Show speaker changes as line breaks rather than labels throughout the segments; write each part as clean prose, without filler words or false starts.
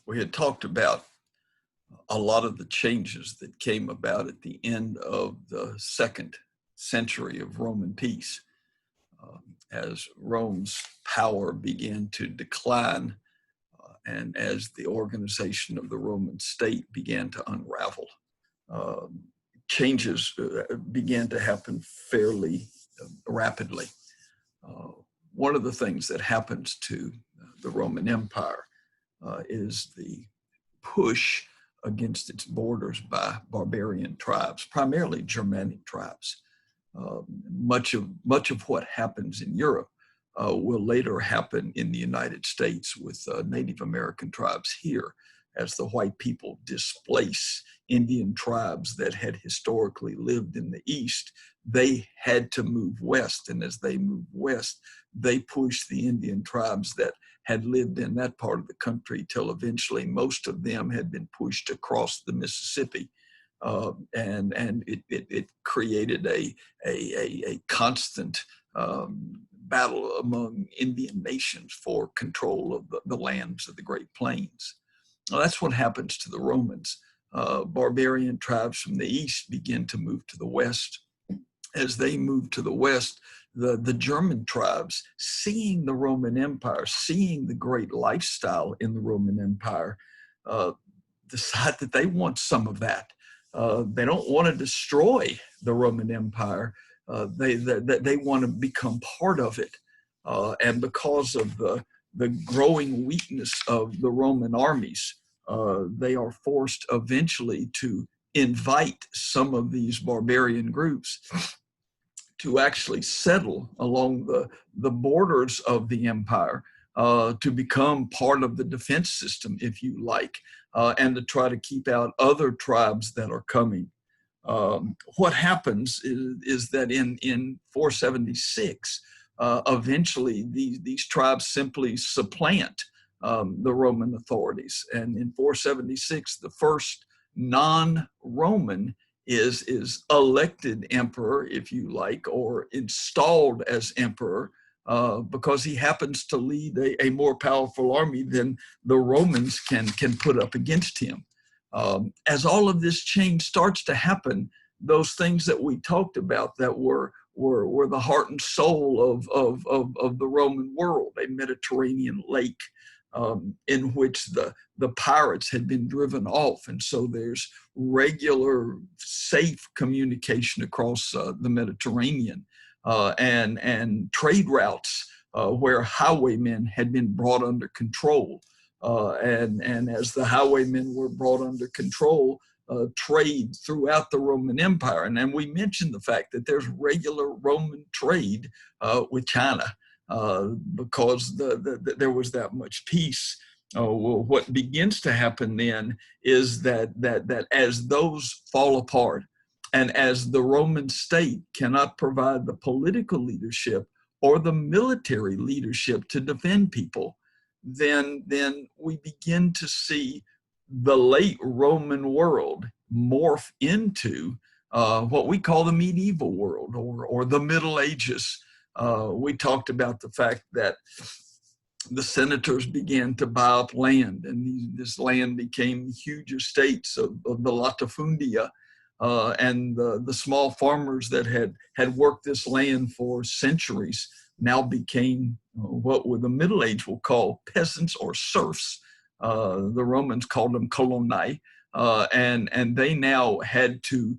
we had talked about a lot of the changes that came about at the end of the 2nd century of Roman peace, as Rome's power began to decline, and as the organization of the Roman state began to unravel. Changes began to happen fairly rapidly. One of the things that happens to the Roman Empire is the push against its borders by barbarian tribes, primarily Germanic tribes. Much of what happens in Europe will later happen in the United States with Native American tribes here, as the white people displace Indian tribes that had historically lived in the East. They had to move west, and as they moved west, they pushed the Indian tribes that had lived in that part of the country till eventually most of them had been pushed across the Mississippi. And it created a constant battle among Indian nations for control of the lands of the Great Plains. Well, that's what happens to the Romans. Barbarian tribes from the east begin to move to the west. As they move to the west, the German tribes, seeing the Roman Empire, seeing the great lifestyle in the Roman Empire, decide that they want some of that. They don't want to destroy the Roman Empire. They want to become part of it. And because of the growing weakness of the Roman armies, they are forced eventually to invite some of these barbarian groups to actually settle along the borders of the empire, to become part of the defense system, if you like, and to try to keep out other tribes that are coming. What happens is that in 476, eventually these tribes simply supplant the Roman authorities. And in 476, the first non-Roman is elected emperor, if you like, or installed as emperor, because he happens to lead a more powerful army than the Romans can put up against him. As all of this change starts to happen, those things that we talked about that were the heart and soul of the Roman world, a Mediterranean lake in which the pirates had been driven off. And so there's regular, safe communication across the Mediterranean, and trade routes where highwaymen had been brought under control. And as the highwaymen were brought under control, trade throughout the Roman Empire. And then we mentioned the fact that there's regular Roman trade with China because there was that much peace. Well, what begins to happen then is that as those fall apart, and as the Roman state cannot provide the political leadership or the military leadership to defend people, then we begin to see the late Roman world morph into what we call the medieval world or the Middle Ages. We talked about the fact that the senators began to buy up land, and this land became huge estates of the latifundia, and the small farmers that had worked this land for centuries now became what the Middle Age will call peasants or serfs. The Romans called them coloni, and they now had to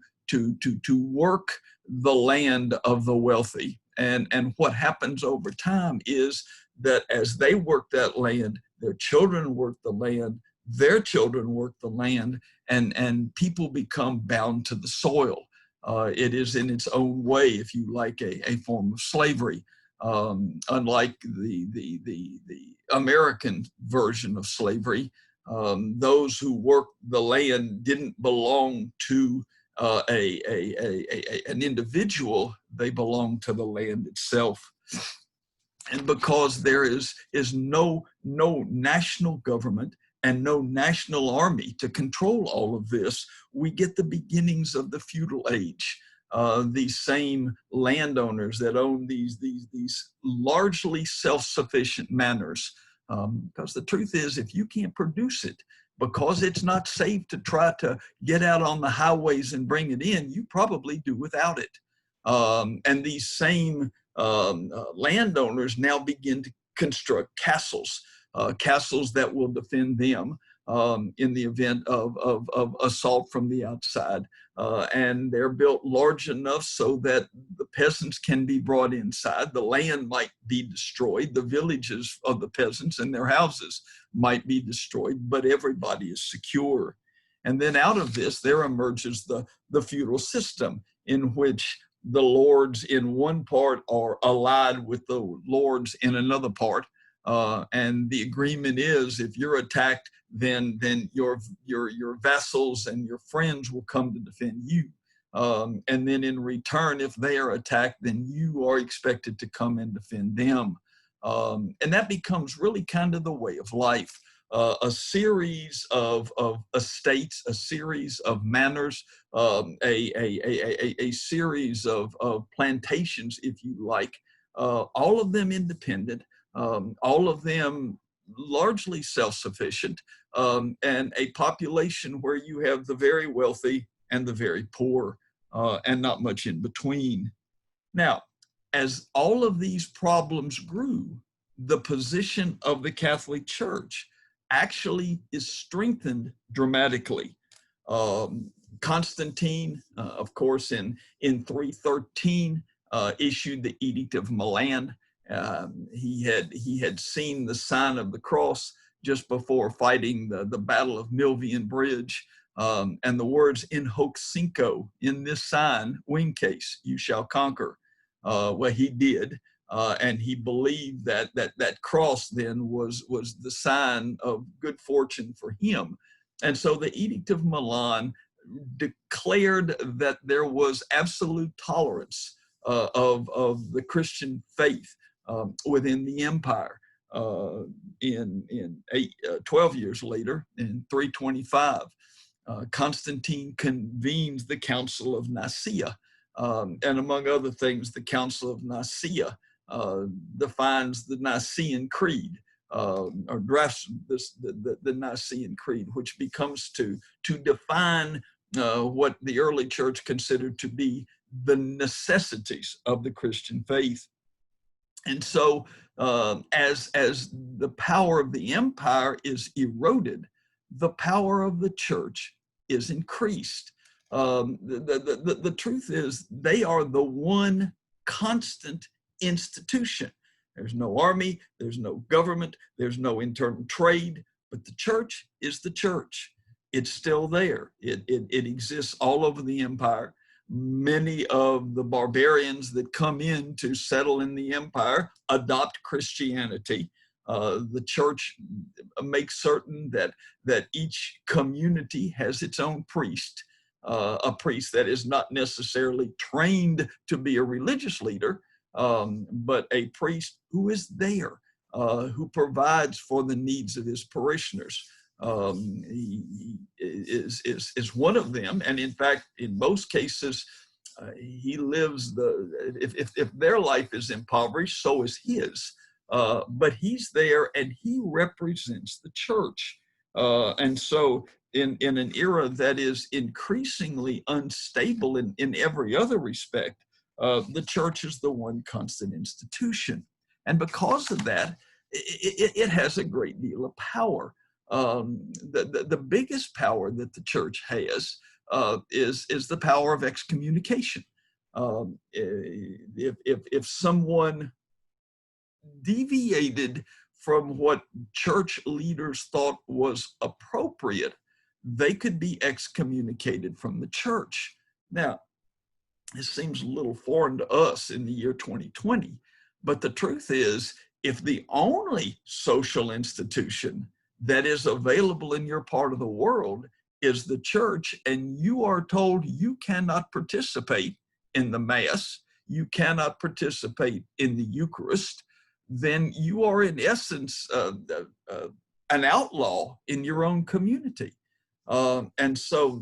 work the land of the wealthy. And what happens over time is that as they work that land, their children work the land, their children work the land, and people become bound to the soil. It is in its own way, if you like, a form of slavery. Unlike the American version of slavery, those who worked the land didn't belong to an individual, they belonged to the land itself. And because there is no national government and no national army to control all of this, we get the beginnings of the feudal age. These same landowners that own these largely self-sufficient manors Because the truth is, if you can't produce it, because it's not safe to try to get out on the highways and bring it in, you probably do without it. And these same landowners now begin to construct castles, castles that will defend them in the event of assault from the outside. And they're built large enough so that the peasants can be brought inside. The land might be destroyed. The villages of the peasants and their houses might be destroyed, but everybody is secure. And then out of this, there emerges the feudal system, in which the lords in one part are allied with the lords in another part. And the agreement is, if you're attacked, then your vassals and your friends will come to defend you. And then in return, if they are attacked, then you are expected to come and defend them. And that becomes really kind of the way of life. A series of estates, a series of manors, a series of plantations, if you like, all of them independent, all of them largely self-sufficient, and a population where you have the very wealthy and the very poor, and not much in between. Now, as all of these problems grew, the position of the Catholic Church actually is strengthened dramatically. Constantine, of course, in 313, issued the Edict of Milan. He had seen the sign of the cross just before fighting the Battle of Milvian Bridge, and the words "in hoc cinco," in this sign, wing case, you shall conquer. Well, he did. And he believed that cross then was the sign of good fortune for him. And so the Edict of Milan declared that there was absolute tolerance of the Christian faith within the empire. 12 years later, in 325, Constantine convenes the Council of Nicaea. And among other things, the Council of Nicaea defines the Nicene Creed, or drafts the Nicene Creed, which becomes to define what the early church considered to be the necessities of the Christian faith. And so as the power of the empire is eroded, the power of the church is increased. The truth is, they are the one constant institution. There's no army, there's no government, there's no internal trade, but the church is the church. It's still there. It exists all over the empire. Many of the barbarians that come in to settle in the empire adopt Christianity. The church makes certain that each community has its own priest, a priest that is not necessarily trained to be a religious leader, but a priest who is there, who provides for the needs of his parishioners. He is one of them, and in fact, in most cases, he lives if their life is impoverished, so is his. But he's there, and he represents the church. And so, in an era that is increasingly unstable in every other respect, the church is the one constant institution. And because of that, it has a great deal of power. The biggest power that the church has is the power of excommunication. If someone deviated from what church leaders thought was appropriate, they could be excommunicated from the church. Now, it seems a little foreign to us in the year 2020, but the truth is, if the only social institution that is available in your part of the world is the church, and you are told you cannot participate in the Mass, you cannot participate in the Eucharist, then you are in essence an outlaw in your own community. And so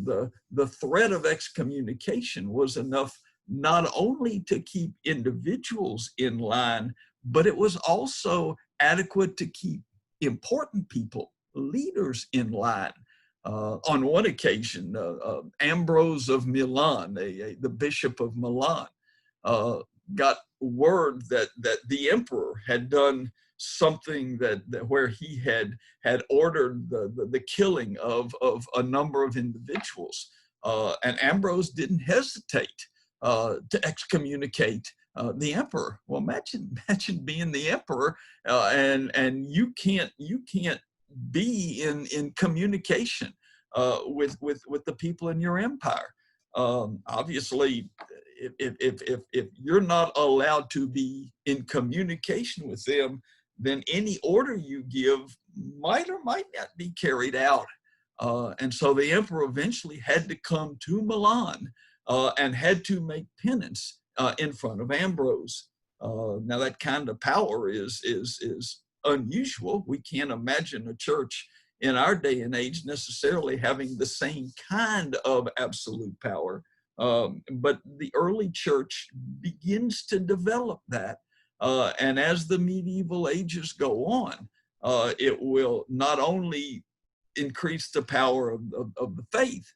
the threat of excommunication was enough not only to keep individuals in line, but it was also adequate to keep important people, leaders in line. On one occasion, Ambrose of Milan, the Bishop of Milan, got word that the emperor had done something that where he had ordered the killing of a number of individuals, and Ambrose didn't hesitate to excommunicate the emperor. Well, imagine being the emperor, and you can't be in communication with the people in your empire. Obviously, if you're not allowed to be in communication with them, then any order you give might or might not be carried out. And so the emperor eventually had to come to Milan and had to make penance in front of Ambrose. Now that kind of power is unusual. We can't imagine a church in our day and age necessarily having the same kind of absolute power. But the early church begins to develop that. And as the medieval ages go on, it will not only increase the power of the faith,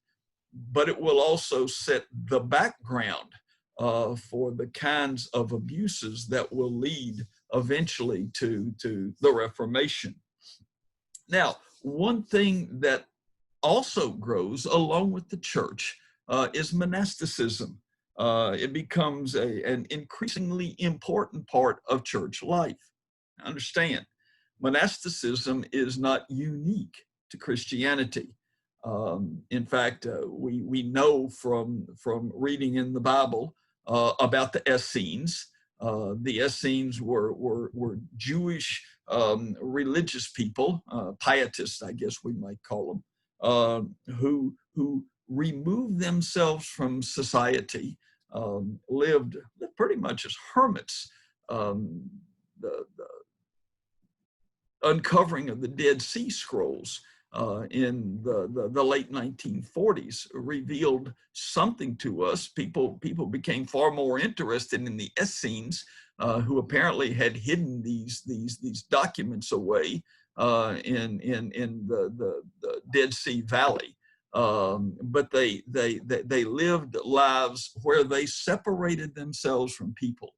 but it will also set the background for the kinds of abuses that will lead eventually to the Reformation. Now, one thing that also grows along with the church is monasticism. It becomes an increasingly important part of church life. Understand, monasticism is not unique to Christianity. In fact, we know from reading in the Bible about the Essenes. The Essenes were Jewish religious people, pietists, I guess we might call them, who removed themselves from society, lived pretty much as hermits. The uncovering of the Dead Sea Scrolls in the late 1940s revealed something to us. People became far more interested in the Essenes, who apparently had hidden these documents away in the Dead Sea Valley. But they lived lives where they separated themselves from people,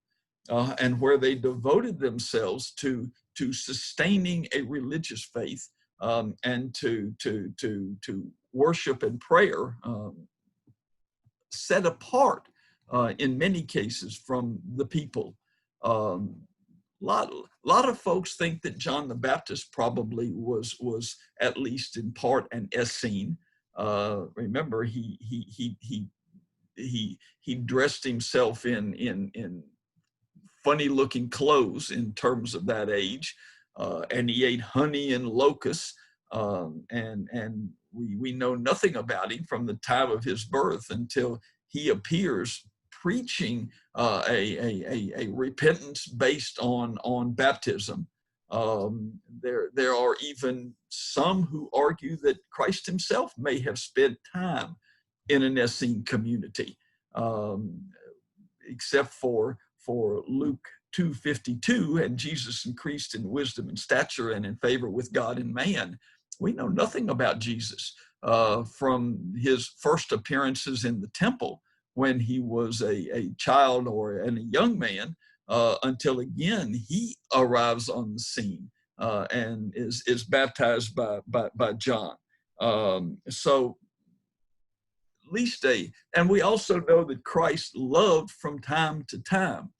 and where they devoted themselves to sustaining a religious faith, and to worship and prayer, set apart in many cases from the people. Lot of folks think that John the Baptist probably was at least in part an Essene. Remember, he dressed himself in funny looking clothes in terms of that age, and he ate honey and locusts, and we know nothing about him from the time of his birth until he appears preaching a repentance based on baptism. There are even some who argue that Christ himself may have spent time in an Essene community, except for Luke 2:52, and Jesus increased in wisdom and stature and in favor with God and man. We know nothing about Jesus from his first appearances in the temple when he was a child or a young man, until again he arrives on the scene and is baptized by John. So at least and we also know that Christ loved from time to time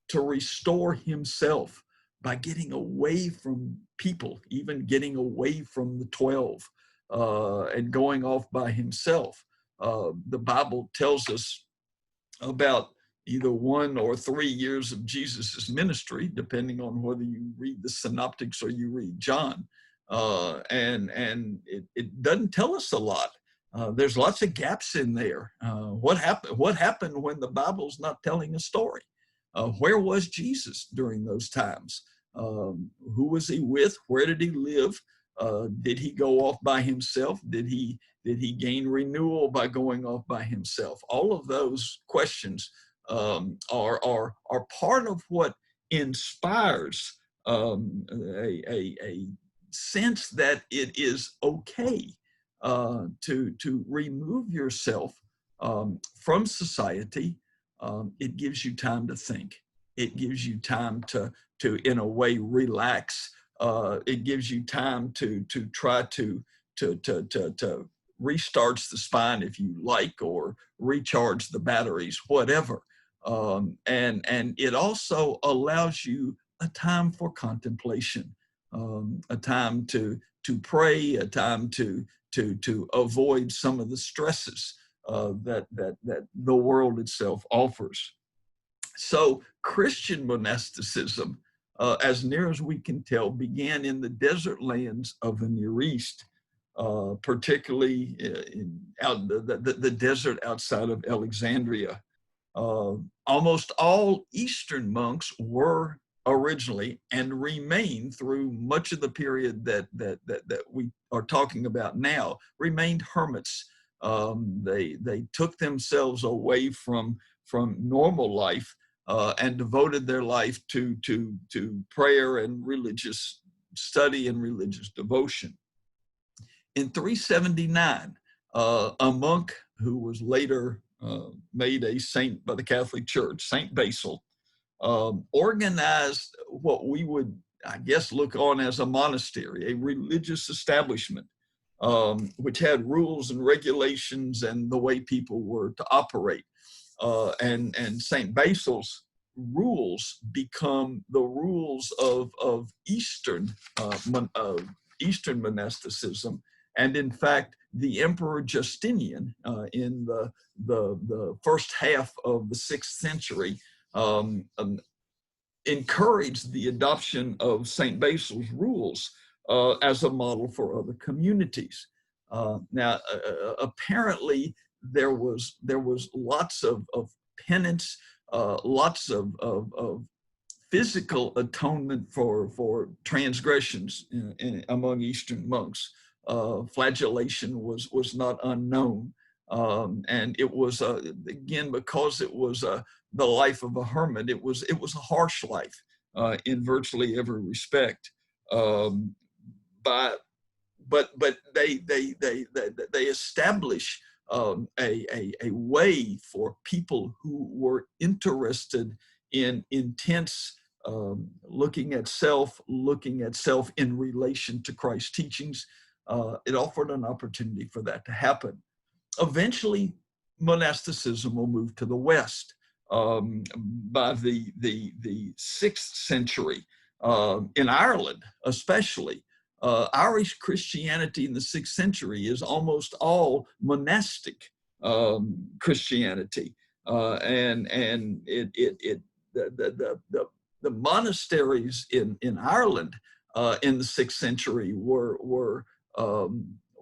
to restore himself by getting away from people, even getting away from the 12, and going off by himself. The Bible tells us about either 1 or 3 years of Jesus's ministry, depending on whether you read the synoptics or you read John. And it doesn't tell us a lot. There's lots of gaps in there. What happened when the Bible's not telling a story? Where was Jesus during those times? Who was he with? Where did he live? Did he go off by himself? Did he gain renewal by going off by himself? All of those questions are part of what inspires a sense that it is okay to remove yourself from society. It gives you time to think. It gives you time to in a way, relax. It gives you time to try to restarts the spine, if you like, or recharge the batteries, whatever. And it also allows you a time for contemplation, a time to pray, a time to avoid some of the stresses that the world itself offers. So Christian monasticism, as near as we can tell, began in the desert lands of the Near East, particularly in the desert outside of Alexandria. Almost all Eastern monks were originally and remain through much of the period that we are talking about now, remained hermits. They took themselves away from normal life and devoted their life to prayer and religious study and religious devotion. In 379, a monk who was later made a saint by the Catholic Church, Saint Basil, organized what we would, I guess, look on as a monastery, a religious establishment, which had rules and regulations and the way people were to operate. And Saint Basil's rules become the rules of Eastern monasticism. And in fact, the Emperor Justinian in the first half of the 6th century encouraged the adoption of Saint Basil's rules as a model for other communities. Now, apparently, there was lots of penance, lots of physical atonement for transgressions among Eastern monks. Flagellation was not unknown, and it was again, because it was the life of a hermit. It was a harsh life in virtually every respect. But they establish a way for people who were interested in intense looking at self in relation to Christ's teachings. It offered an opportunity for that to happen. Eventually, monasticism will move to the West. By the 6th century, in Ireland especially, Irish Christianity in the 6th century is almost all monastic Christianity, and the monasteries in Ireland in the 6th century were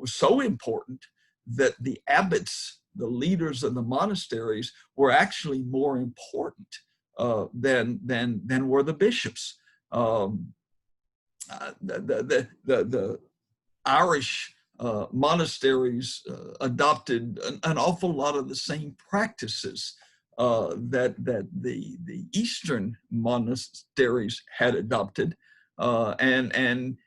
so important that the abbots, the leaders of the monasteries, were actually more important than were the bishops. The Irish monasteries adopted an awful lot of the same practices that the Eastern monasteries had adopted, and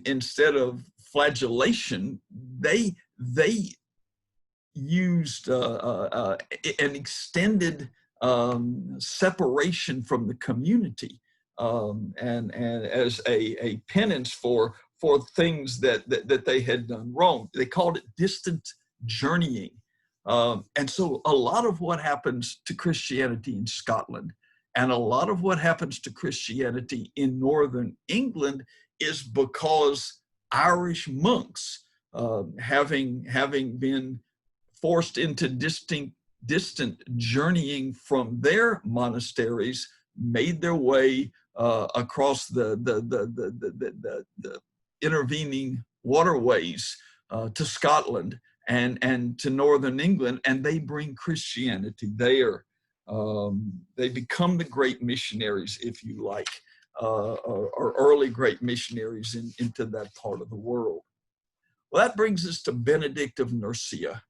instead of flagellation, they used an extended separation from the community, and as a penance for things that they had done wrong. They called it distant journeying. And so a lot of what happens to Christianity in Scotland and a lot of what happens to Christianity in Northern England is because Irish monks, having been forced into distant journeying from their monasteries, made their way across the intervening waterways to Scotland and to Northern England, and they bring Christianity there. They become the great missionaries, if you like, or early great missionaries into that part of the world. Well, that brings us to Benedict of Nursia.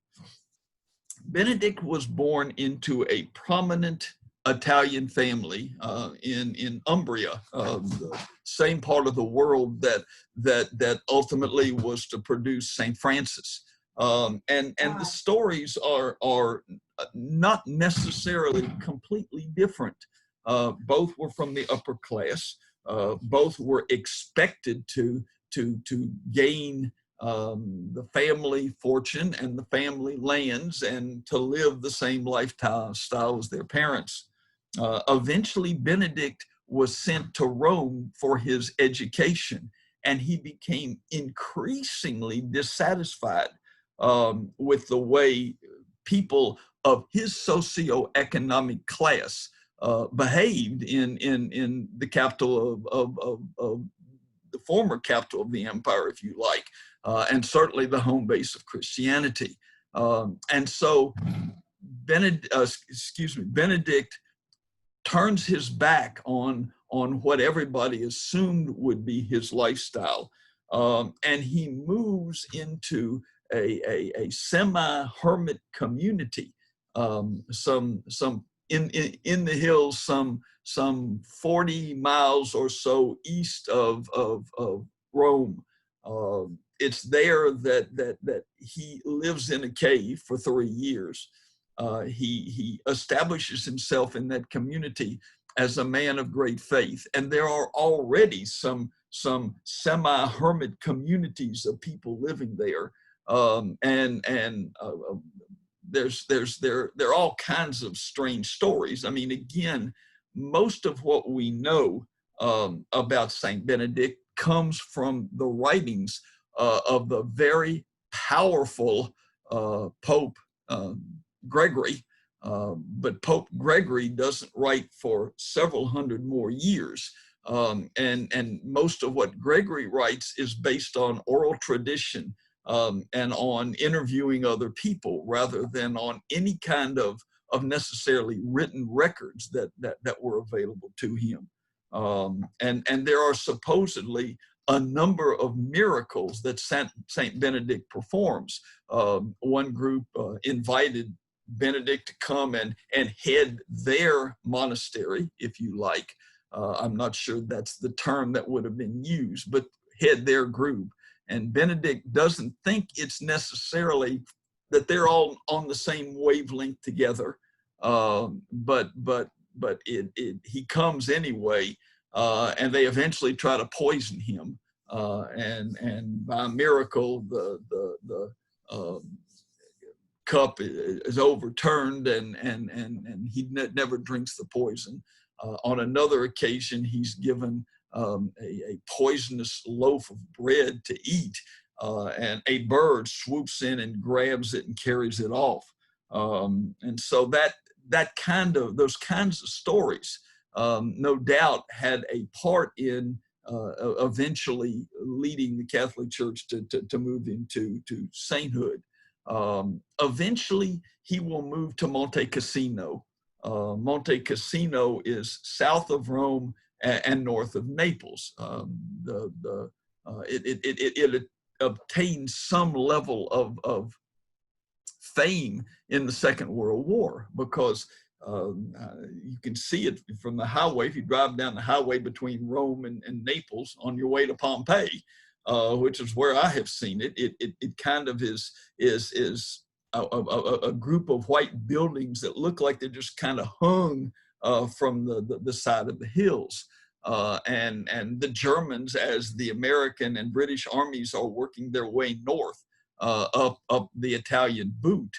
Benedict was born into a prominent Italian family in Umbria, the same part of the world that ultimately was to produce St. Francis. And the stories are not necessarily completely different. Both were from the upper class. Both were expected to gain the family fortune and the family lands and to live the same lifestyle as their parents. Eventually, Benedict was sent to Rome for his education, and he became increasingly dissatisfied with the way people of his socioeconomic class behaved in the capital of the former capital of the empire, if you like, and certainly the home base of Christianity. And so Benedict turns his back on what everybody assumed would be his lifestyle, and he moves into a semi-hermit community, some in the hills, some 40 miles or so east of Rome. It's there that he lives in a cave for 3 years. He establishes himself in that community as a man of great faith, and there are already some semi-hermit communities of people living there, there are all kinds of strange stories. I mean, again, most of what we know about Saint Benedict comes from the writings of the very powerful Pope Gregory, but Pope Gregory doesn't write for several hundred more years. And most of what Gregory writes is based on oral tradition and on interviewing other people rather than on any kind of necessarily written records that were available to him. And there are supposedly a number of miracles that Saint Benedict performs. One group invited Benedict to come and head their monastery, if you like. I'm not sure that's the term that would have been used, but head their group. And Benedict doesn't think it's necessarily that they're all on the same wavelength together, but he comes anyway, and they eventually try to poison him, and by miracle the cup is overturned, and he never drinks the poison. On another occasion, he's given a poisonous loaf of bread to eat, and a bird swoops in and grabs it and carries it off. And so those kinds of stories, no doubt, had a part in eventually leading the Catholic Church to move into sainthood. Eventually, he will move to Monte Cassino. Monte Cassino is south of Rome and north of Naples. It obtained some level of fame in the Second World War because you can see it from the highway. If you drive down the highway between Rome and Naples on your way to Pompeii, which is where I have seen it, it kind of is a group of white buildings that look like they're just kind of hung from the side of the hills. And the Germans, as the American and British armies are working their way north up the Italian boot,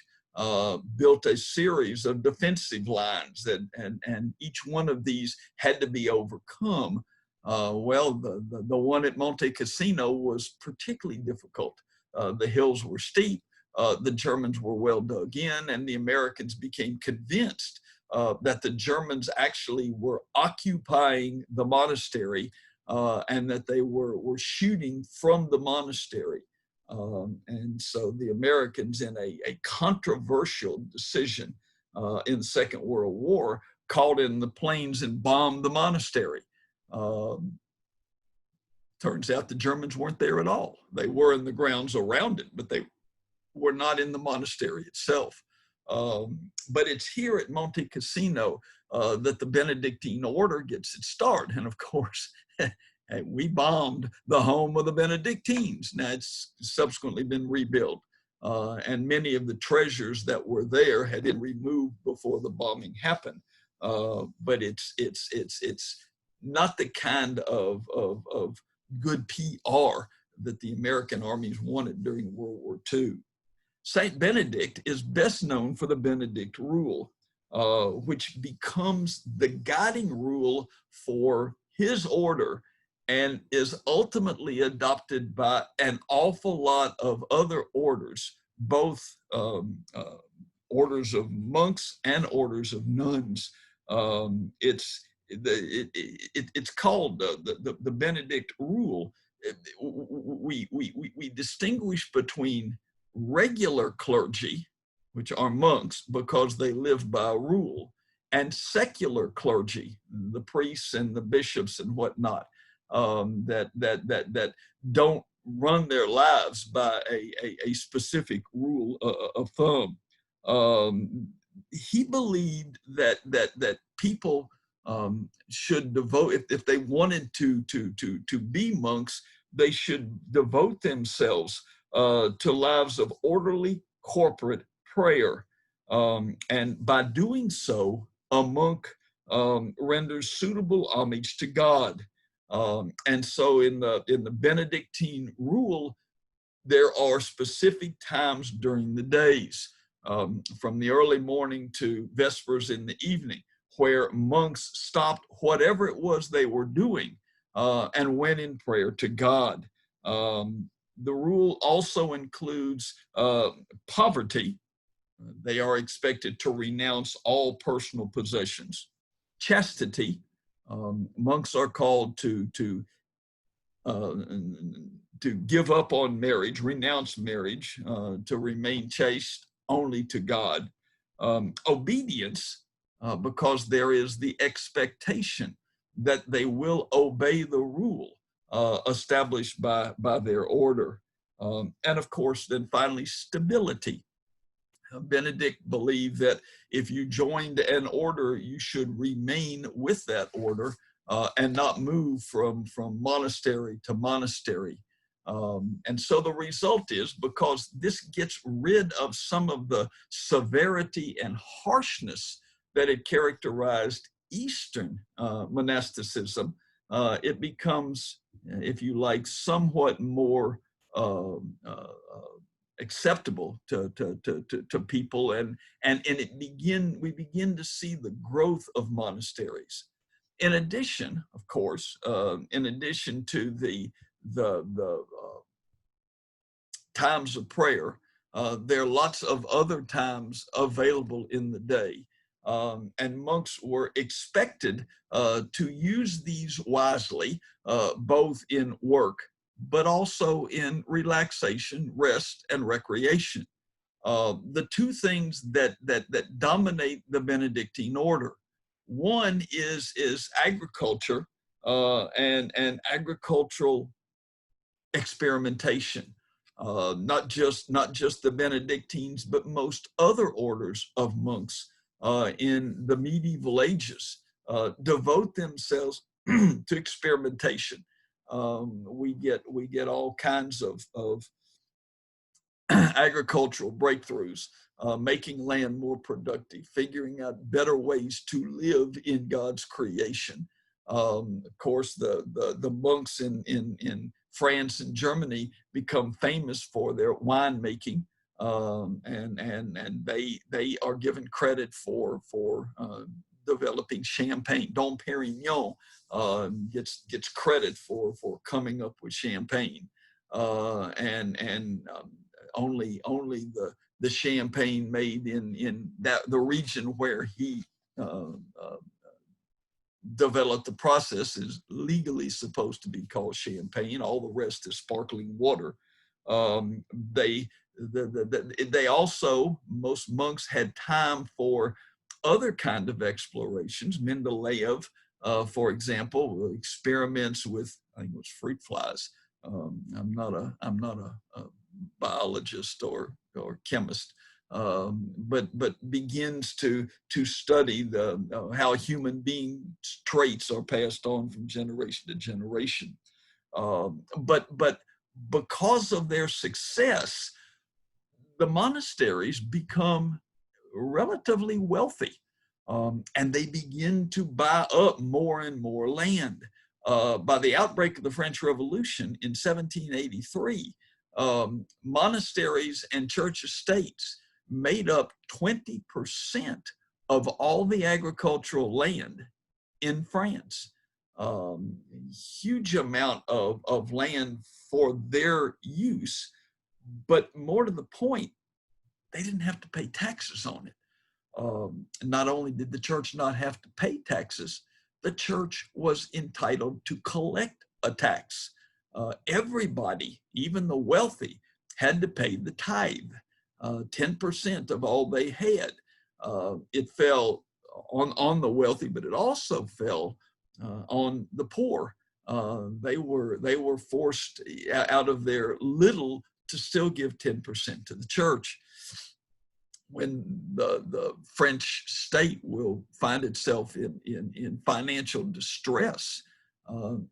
built a series of defensive lines and each one of these had to be overcome. Well, the one at Monte Cassino was particularly difficult. The hills were steep. The Germans were well dug in, and the Americans became convinced that the Germans actually were occupying the monastery and that they were shooting from the monastery. And so the Americans, in a controversial decision in the Second World War, called in the planes and bombed the monastery. Turns out the Germans weren't there at all. They were in the grounds around it, but they were not in the monastery itself. But it's here at Monte Cassino that the Benedictine order gets its start. And of course, we bombed the home of the Benedictines. Now it's subsequently been rebuilt. And many of the treasures that were there had been removed before the bombing happened. But it's not the kind of good PR that the American armies wanted during World War II. Saint Benedict is best known for the Benedict Rule, which becomes the guiding rule for his order and is ultimately adopted by an awful lot of other orders, both orders of monks and orders of nuns. It's called the Benedict Rule. We distinguish between regular clergy, which are monks because they live by rule, and secular clergy, the priests and the bishops and whatnot, that don't run their lives by a specific rule of thumb. He believed that people should devote, if they wanted to be monks, they should devote themselves to lives of orderly corporate prayer. And by doing so, a monk renders suitable homage to God. And so in the Benedictine Rule, there are specific times during the days, from the early morning to Vespers in the evening, where monks stopped whatever it was they were doing and went in prayer to God. The rule also includes poverty. They are expected to renounce all personal possessions. Chastity. Monks are called to give up on marriage, renounce marriage, to remain chaste only to God. Obedience, because there is the expectation that they will obey the rule established by their order. And of course, then finally, stability. Benedict believed that if you joined an order, you should remain with that order and not move from monastery to monastery. And so the result is, because this gets rid of some of the severity and harshness that had characterized Eastern monasticism, it becomes, if you like, somewhat more acceptable to people, and we begin to see the growth of monasteries. In addition, of course, in addition to the times of prayer, there are lots of other times available in the day, and monks were expected to use these wisely, both in work but also in relaxation, rest, and recreation. The two things that dominate the Benedictine order. One is agriculture and agricultural experimentation. Not just the Benedictines, but most other orders of monks in the medieval ages devote themselves to experimentation. We get all kinds of agricultural breakthroughs, making land more productive, figuring out better ways to live in God's creation. Of course, the monks in France and Germany become famous for their winemaking, and they are given credit for developing champagne. Dom Perignon gets credit for coming up with champagne, and only the champagne made in the region where he developed the process is legally supposed to be called champagne. All the rest is sparkling water. They also, most monks had time for other kind of explorations. Mendeleev, for example, experiments with, I think it was fruit flies. I'm not a biologist or chemist, but begins to study how human being traits are passed on from generation to generation. But because of their success, the monasteries become relatively wealthy, and they begin to buy up more and more land. By the outbreak of the French Revolution in 1783, monasteries and church estates made up 20% of all the agricultural land in France. Huge amount of land for their use, but more to the point, they didn't have to pay taxes on it. Not only did the church not have to pay taxes, the church was entitled to collect a tax. Everybody, even the wealthy, had to pay the tithe, 10% of all they had. It fell on the wealthy, but it also fell on the poor. They were forced out of their little to still give 10% to the church. When the French state will find itself in financial distress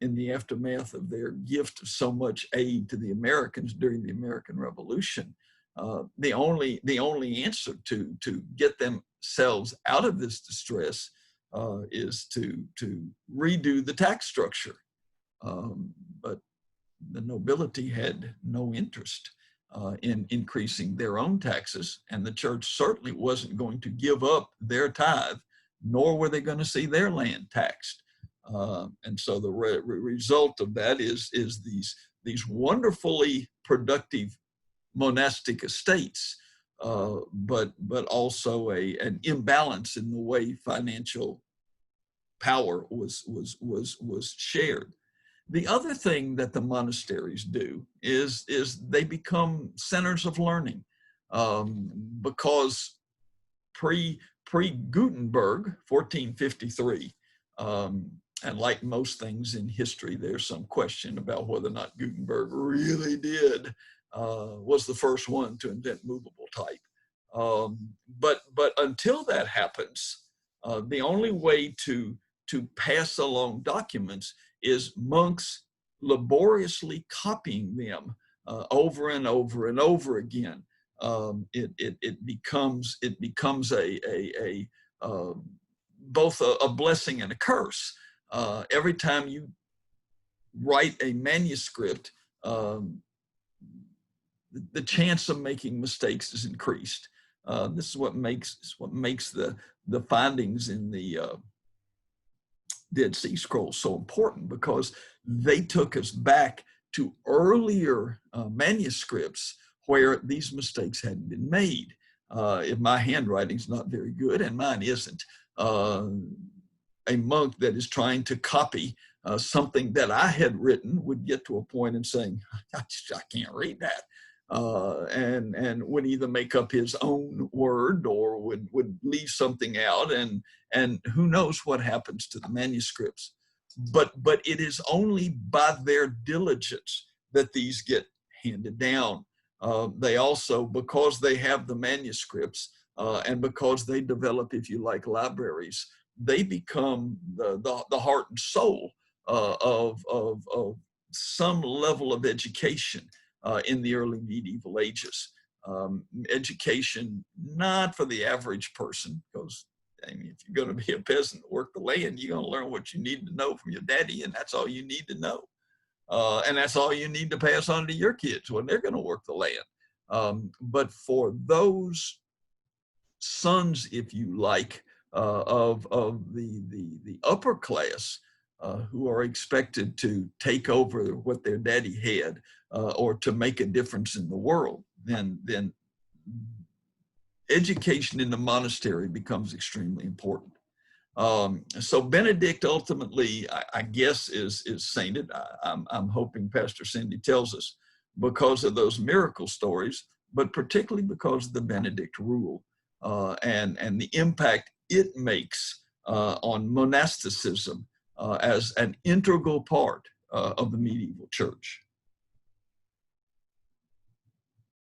in the aftermath of their gift of so much aid to the Americans during the American Revolution, the only answer to get themselves out of this distress is to redo the tax structure. But the nobility had no interest in increasing their own taxes, and the church certainly wasn't going to give up their tithe, nor were they going to see their land taxed. And so the result of that is these wonderfully productive monastic estates, but also an imbalance in the way financial power was shared. The other thing that the monasteries do is they become centers of learning, because pre-Gutenberg, 1453, and like most things in history, there's some question about whether or not Gutenberg really was the first one to invent movable type. But until that happens, the only way to pass along documents is monks laboriously copying them over and over and over again. It becomes both a blessing and a curse. Every time you write a manuscript, the chance of making mistakes is increased. This is what makes the findings in the Dead Sea Scrolls so important, because they took us back to earlier manuscripts where these mistakes hadn't been made. If my handwriting's not very good, and mine isn't, a monk that is trying to copy something that I had written would get to a point in saying, I can't read that. And would either make up his own word or would leave something out, and who knows what happens to the manuscripts. But it is only by their diligence that these get handed down. They also, because they have the manuscripts and because they develop, if you like, libraries, they become the heart and soul of some level of education in the early medieval ages. Education not for the average person, because I mean, if you're going to be a peasant, work the land, you're going to learn what you need to know from your daddy, and that's all you need to know. And that's all you need to pass on to your kids when they're going to work the land. But for those sons, if you like, of the upper class, who are expected to take over what their daddy had, or to make a difference in the world, then education in the monastery becomes extremely important. So Benedict ultimately, I guess, is sainted. I'm hoping Pastor Cyndi tells us, because of those miracle stories, but particularly because of the Benedict Rule and the impact it makes on monasticism as an integral part of the medieval church.